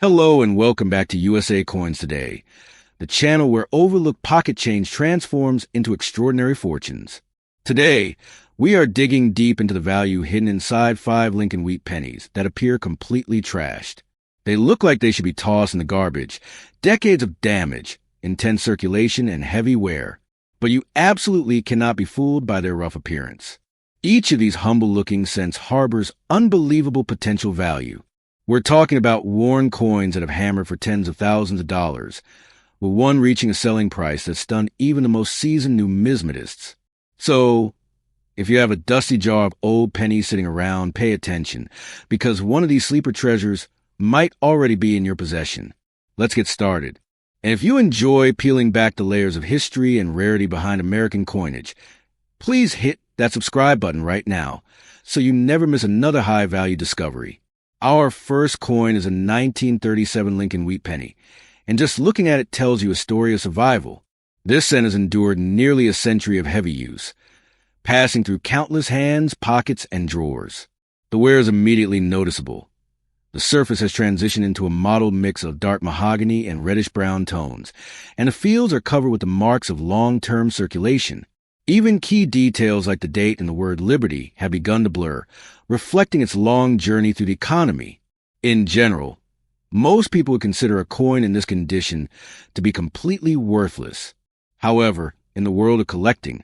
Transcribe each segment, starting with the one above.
Hello and welcome back to USA Coins Today, the channel where overlooked pocket change transforms into extraordinary fortunes. Today, we are digging deep into the value hidden inside 5 Lincoln Wheat Pennies that appear completely trashed. They look like they should be tossed in the garbage, decades of damage, intense circulation, and heavy wear. But you absolutely cannot be fooled by their rough appearance. Each of these humble-looking cents harbors unbelievable potential value. We're talking about worn coins that have hammered for tens of thousands of dollars, with one reaching a selling price that stunned even the most seasoned numismatists. So, if you have a dusty jar of old pennies sitting around, pay attention, because one of these sleeper treasures might already be in your possession. Let's get started. And if you enjoy peeling back the layers of history and rarity behind American coinage, please hit that subscribe button right now so you never miss another high-value discovery. Our first coin is a 1937 Lincoln Wheat Penny, and just looking at it tells you a story of survival. This cent has endured nearly a century of heavy use, passing through countless hands, pockets, and drawers. The wear is immediately noticeable. The surface has transitioned into a mottled mix of dark mahogany and reddish-brown tones, and the fields are covered with the marks of long-term circulation. Even key details like the date and the word liberty have begun to blur, reflecting its long journey through the economy. In general, most people would consider a coin in this condition to be completely worthless. However, in the world of collecting,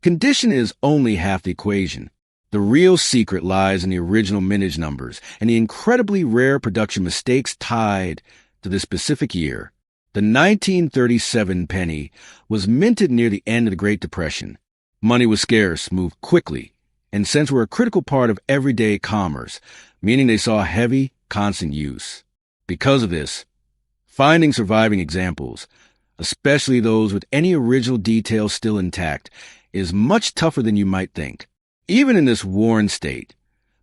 condition is only half the equation. The real secret lies in the original mintage numbers and the incredibly rare production mistakes tied to this specific year. The 1937 penny was minted near the end of the Great Depression. Money was scarce, moved quickly, and cents were a critical part of everyday commerce, meaning they saw heavy, constant use. Because of this, finding surviving examples, especially those with any original details still intact, is much tougher than you might think. Even in this worn state,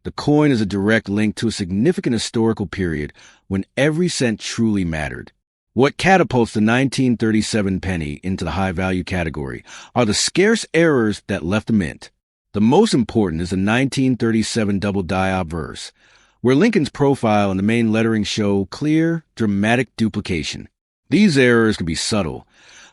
the coin is a direct link to a significant historical period when every cent truly mattered. What catapults the 1937 penny into the high-value category are the scarce errors that left the mint. The most important is the 1937 double-die obverse, where Lincoln's profile and the main lettering show clear, dramatic duplication. These errors can be subtle,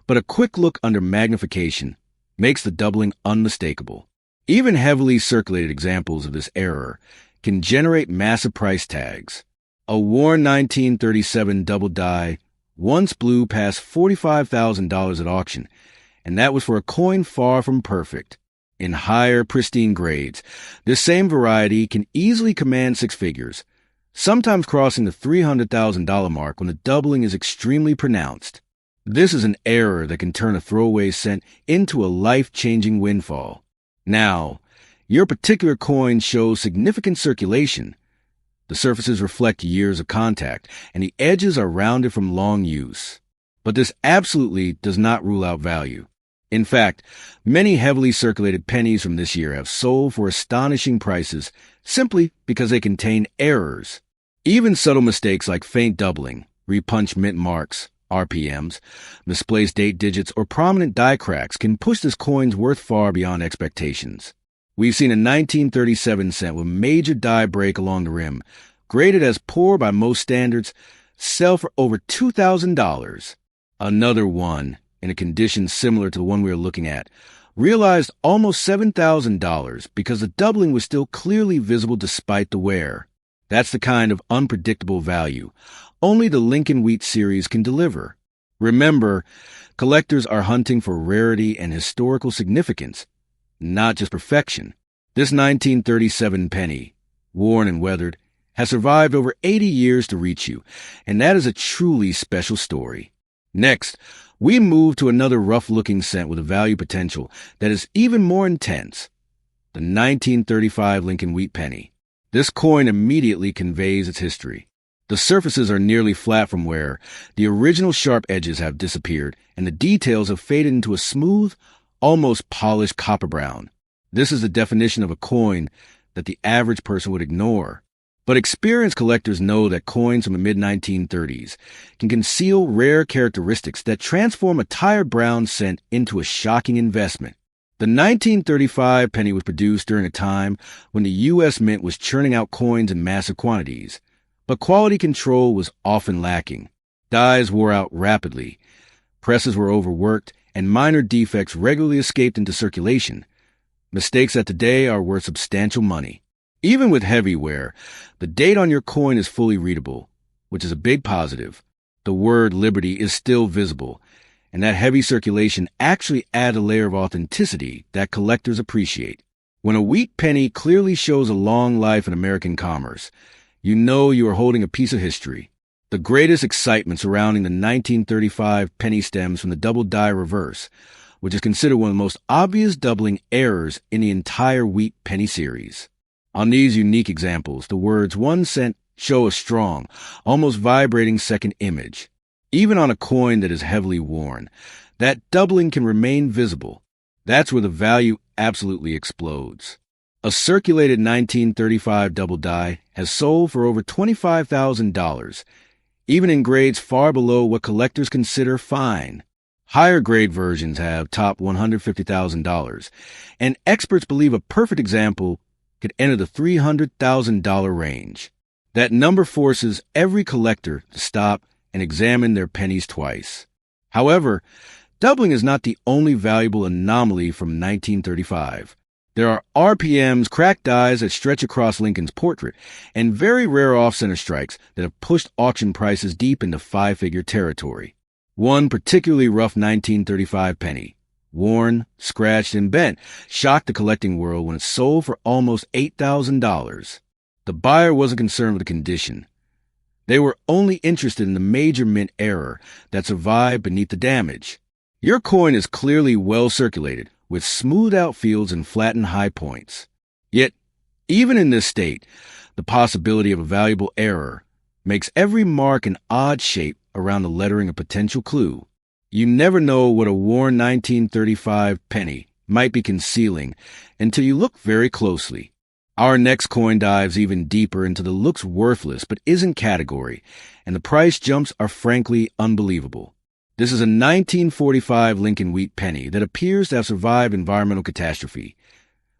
but a quick look under magnification makes the doubling unmistakable. Even heavily circulated examples of this error can generate massive price tags. A worn 1937 double-die once blew past $45,000 at auction, and that was for a coin far from perfect. In higher, pristine grades, this same variety can easily command 6 figures, sometimes crossing the $300,000 mark when the doubling is extremely pronounced. This is an error that can turn a throwaway cent into a life-changing windfall. Now, your particular coin shows significant circulation. The surfaces reflect years of contact, and the edges are rounded from long use. But this absolutely does not rule out value. In fact, many heavily circulated pennies from this year have sold for astonishing prices simply because they contain errors. Even subtle mistakes like faint doubling, repunched mint marks, RPMs, misplaced date digits, or prominent die cracks can push this coin's worth far beyond expectations. We've seen a 1937 cent with major die break along the rim, graded as poor by most standards, sell for over $2,000. Another one, in a condition similar to the one we are looking at, realized almost $7,000 because the doubling was still clearly visible despite the wear. That's the kind of unpredictable value only the Lincoln Wheat series can deliver. Remember, collectors are hunting for rarity and historical significance, not just perfection. This 1937 penny, worn and weathered, has survived over 80 years to reach you, and that is a truly special story. Next, we move to another rough-looking cent with a value potential that is even more intense, the 1935 Lincoln Wheat Penny. This coin immediately conveys its history. The surfaces are nearly flat from wear, the original sharp edges have disappeared, and the details have faded into a smooth, almost polished copper brown. This is the definition of a coin that the average person would ignore. But experienced collectors know that coins from the mid-1930s can conceal rare characteristics that transform a tired brown cent into a shocking investment. The 1935 penny was produced during a time when the U.S. Mint was churning out coins in massive quantities, But quality control was often lacking. Dies wore out rapidly, presses were overworked, and minor defects regularly escaped into circulation. Mistakes that today are worth substantial money. Even with heavy wear, the date on your coin is fully readable, which is a big positive. The word Liberty is still visible, and that heavy circulation actually adds a layer of authenticity that collectors appreciate. When a wheat penny clearly shows a long life in American commerce, you know you are holding a piece of history. The greatest excitement surrounding the 1935 penny stems from the double die reverse, which is considered one of the most obvious doubling errors in the entire wheat penny series. On these unique examples, the words 1 cent show a strong, almost vibrating second image. Even on a coin that is heavily worn, that doubling can remain visible. That's where the value absolutely explodes. A circulated 1935 double die has sold for over $25,000, even in grades far below what collectors consider fine. Higher grade versions have topped $150,000, and experts believe a perfect example could enter the $300,000 range. That number forces every collector to stop and examine their pennies twice. However, doubling is not the only valuable anomaly from 1935. There are RPMs, cracked dies that stretch across Lincoln's portrait, and very rare off-center strikes that have pushed auction prices deep into five-figure territory. One particularly rough 1935 penny, worn, scratched, and bent, shocked the collecting world when it sold for almost $8,000. The buyer wasn't concerned with the condition. They were only interested in the major mint error that survived beneath the damage. Your coin is clearly well circulated, with smoothed-out fields and flattened high points. Yet, even in this state, the possibility of a valuable error makes every mark an odd shape around the lettering a potential clue. You never know what a worn 1935 penny might be concealing until you look very closely. Our next coin dives even deeper into the looks worthless but isn't category, and the price jumps are frankly unbelievable. This is a 1945 Lincoln Wheat Penny that appears to have survived environmental catastrophe,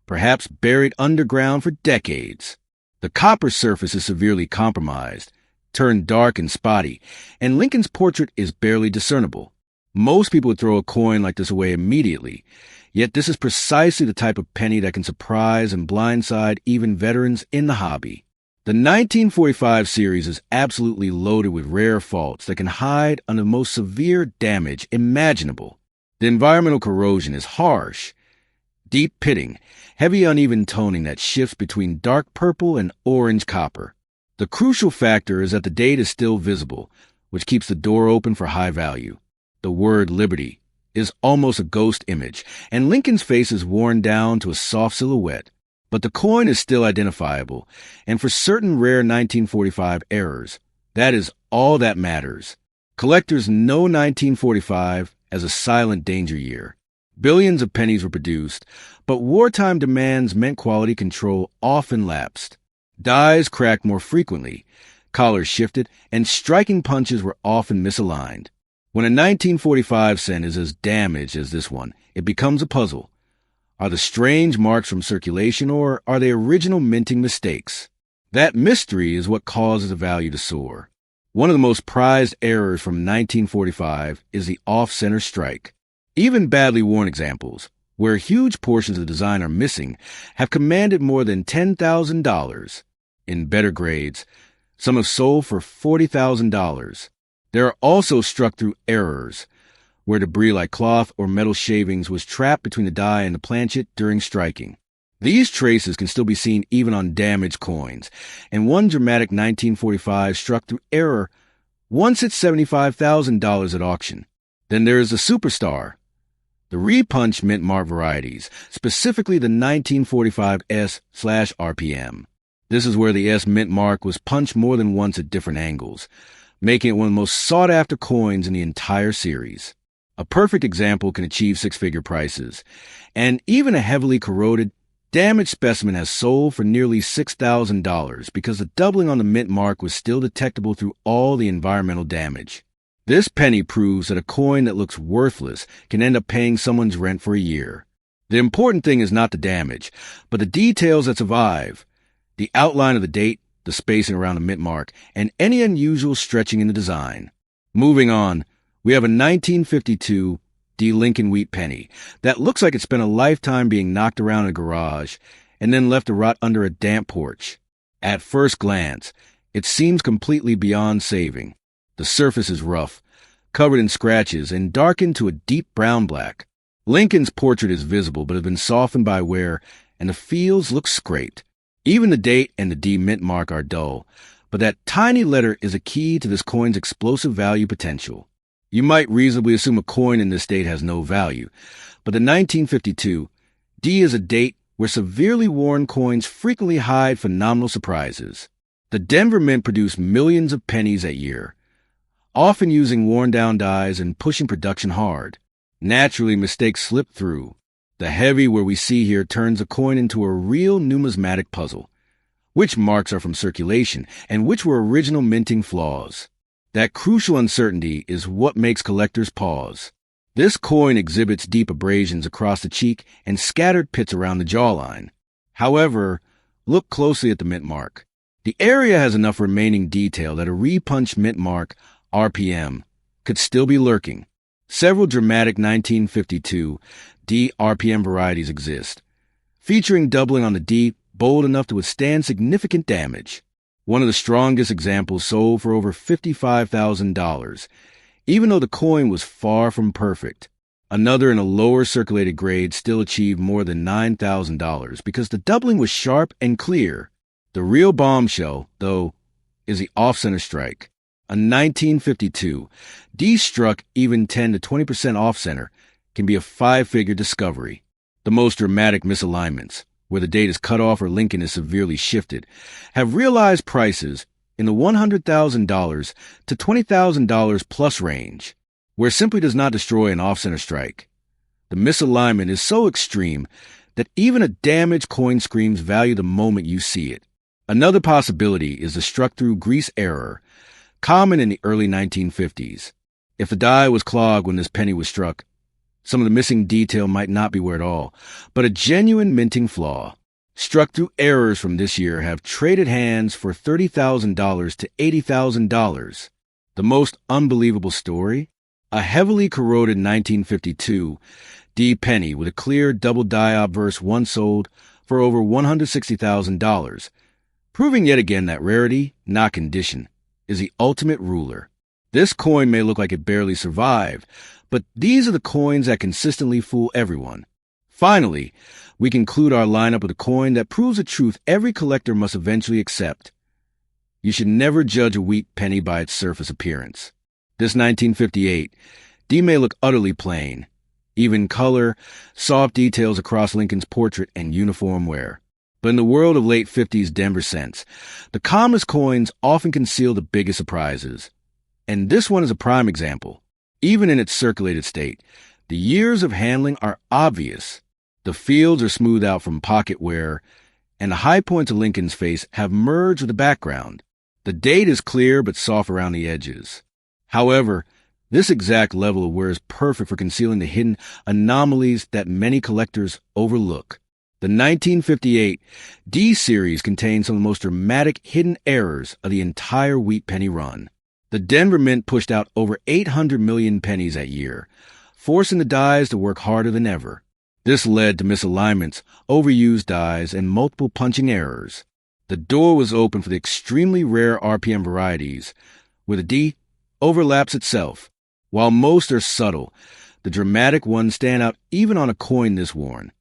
perhaps buried underground for decades. The copper surface is severely compromised, turned dark and spotty, and Lincoln's portrait is barely discernible. Most people would throw a coin like this away immediately, yet this is precisely the type of penny that can surprise and blindside even veterans in the hobby. The 1945 series is absolutely loaded with rare faults that can hide under the most severe damage imaginable. The environmental corrosion is harsh, deep pitting, heavy uneven toning that shifts between dark purple and orange copper. The crucial factor is that the date is still visible, which keeps the door open for high value. The word Liberty is almost a ghost image, and Lincoln's face is worn down to a soft silhouette. But the coin is still identifiable, and for certain rare 1945 errors, that is all that matters. Collectors know 1945 as a silent danger year. Billions of pennies were produced, but wartime demands meant quality control often lapsed. Dies cracked more frequently, collars shifted, and striking punches were often misaligned. When a 1945 cent is as damaged as this one, it becomes a puzzle. Are the strange marks from circulation, or are they original minting mistakes? That mystery is what causes the value to soar. One of the most prized errors from 1945 is the off-center strike. Even badly worn examples, where huge portions of the design are missing, have commanded more than $10,000. In better grades, some have sold for $40,000. There are also struck-through errors, where debris like cloth or metal shavings was trapped between the die and the planchet during striking. These traces can still be seen even on damaged coins, and one dramatic 1945 struck through error once hit $75,000 at auction. Then there is the superstar, the Repunched mint mark varieties, specifically the 1945 S/RPM. This is where the S mint mark was punched more than once at different angles, making it one of the most sought-after coins in the entire series. A perfect example can achieve six-figure prices, and even a heavily corroded, damaged specimen has sold for nearly $6,000 because the doubling on the mint mark was still detectable through all the environmental damage. This penny proves that a coin that looks worthless can end up paying someone's rent for a year. The important thing is not the damage, but the details that survive. The outline of the date, the spacing around the mint mark, and any unusual stretching in the design. Moving on, we have a 1952 D Lincoln Wheat Penny that looks like it spent a lifetime being knocked around in a garage and then left to rot under a damp porch. At first glance, it seems completely beyond saving. The surface is rough, covered in scratches, and darkened to a deep brown-black. Lincoln's portrait is visible but has been softened by wear, and the fields look scraped. Even the date and the D mint mark are dull, but that tiny letter is a key to this coin's explosive value potential. You might reasonably assume a coin in this date has no value, but the 1952 D is a date where severely worn coins frequently hide phenomenal surprises. The Denver Mint produced millions of pennies a year, often using worn-down dies and pushing production hard. Naturally, mistakes slip through. The heavy where we see here turns a coin into a real numismatic puzzle. Which marks are from circulation, and which were original minting flaws? That crucial uncertainty is what makes collectors pause. This coin exhibits deep abrasions across the cheek and scattered pits around the jawline. However, look closely at the mint mark. The area has enough remaining detail that a repunched mint mark, RPM, could still be lurking. Several dramatic 1952 D RPM varieties exist, featuring doubling on the D bold enough to withstand significant damage. One of the strongest examples sold for over $55,000, even though the coin was far from perfect. Another in a lower circulated grade still achieved more than $9,000 because the doubling was sharp and clear. The real bombshell, though, is the off-center strike. A 1952 D struck even 10 to 20% off-center can be a five-figure discovery. The most dramatic misalignments, where the date is cut off or Lincoln is severely shifted, have realized prices in the $100,000 to $20,000 plus range, where it simply does not destroy an off-center strike. The misalignment is so extreme that even a damaged coin screams value the moment you see it. Another possibility is the struck-through grease error, common in the early 1950s. If the die was clogged when this penny was struck, some of the missing detail might not be where at all, but a genuine minting flaw. Struck-through errors from this year have traded hands for $30,000 to $80,000. The most unbelievable story? A heavily corroded 1952 D penny with a clear double die obverse once sold for over $160,000, proving yet again that rarity, not condition, is the ultimate ruler. This coin may look like it barely survived, but these are the coins that consistently fool everyone. Finally, we conclude our lineup with a coin that proves a truth every collector must eventually accept. You should never judge a wheat penny by its surface appearance. This 1958 D may look utterly plain. Even color, soft details across Lincoln's portrait, and uniform wear. But in the world of late 50s Denver cents, the calmest coins often conceal the biggest surprises. And this one is a prime example. Even in its circulated state, the years of handling are obvious. The fields are smoothed out from pocket wear, and the high points of Lincoln's face have merged with the background. The date is clear but soft around the edges. However, this exact level of wear is perfect for concealing the hidden anomalies that many collectors overlook. The 1958 D series contains some of the most dramatic hidden errors of the entire wheat penny run. The Denver Mint pushed out over 800 million pennies that year, forcing the dies to work harder than ever. This led to misalignments, overused dies, and multiple punching errors. The door was open for the extremely rare RPM varieties, where the D overlaps itself. While most are subtle, the dramatic ones stand out even on a coin this worn.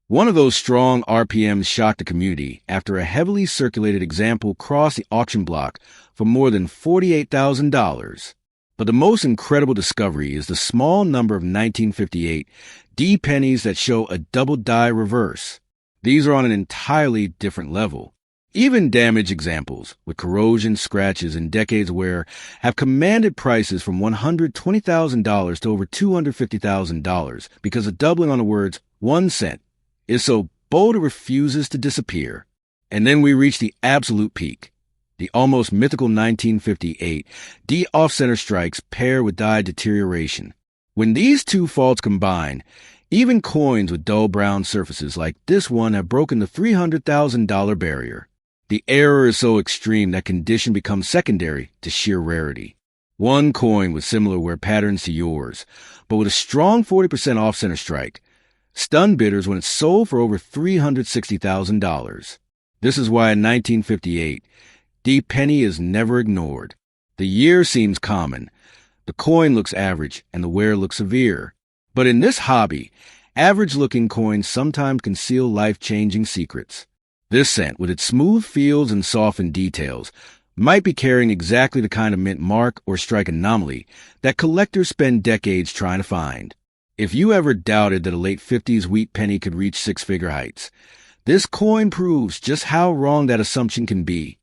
One of those strong RPMs shocked the community after a heavily circulated example crossed the auction block for more than $48,000. But the most incredible discovery is the small number of 1958 D pennies that show a double die reverse. These are on an entirely different level. Even damaged examples, with corrosion, scratches, and decades wear, have commanded prices from $120,000 to over $250,000 because of doubling on the words 1 cent is so bold it refuses to disappear. And then we reach the absolute peak. The almost mythical 1958 D off-center strikes pair with die deterioration. When these two faults combine, even coins with dull brown surfaces like this one have broken the $300,000 barrier. The error is so extreme that condition becomes secondary to sheer rarity. One coin with similar wear patterns to yours, but with a strong 40% off-center strike, stunned bidders when it sold for over $360,000. This is why in 1958, D penny is never ignored. The year seems common, the coin looks average, and the wear looks severe. But in this hobby, average-looking coins sometimes conceal life-changing secrets. This cent, with its smooth feels and softened details, might be carrying exactly the kind of mint mark or strike anomaly that collectors spend decades trying to find. If you ever doubted that a late 50s wheat penny could reach six-figure heights, this coin proves just how wrong that assumption can be.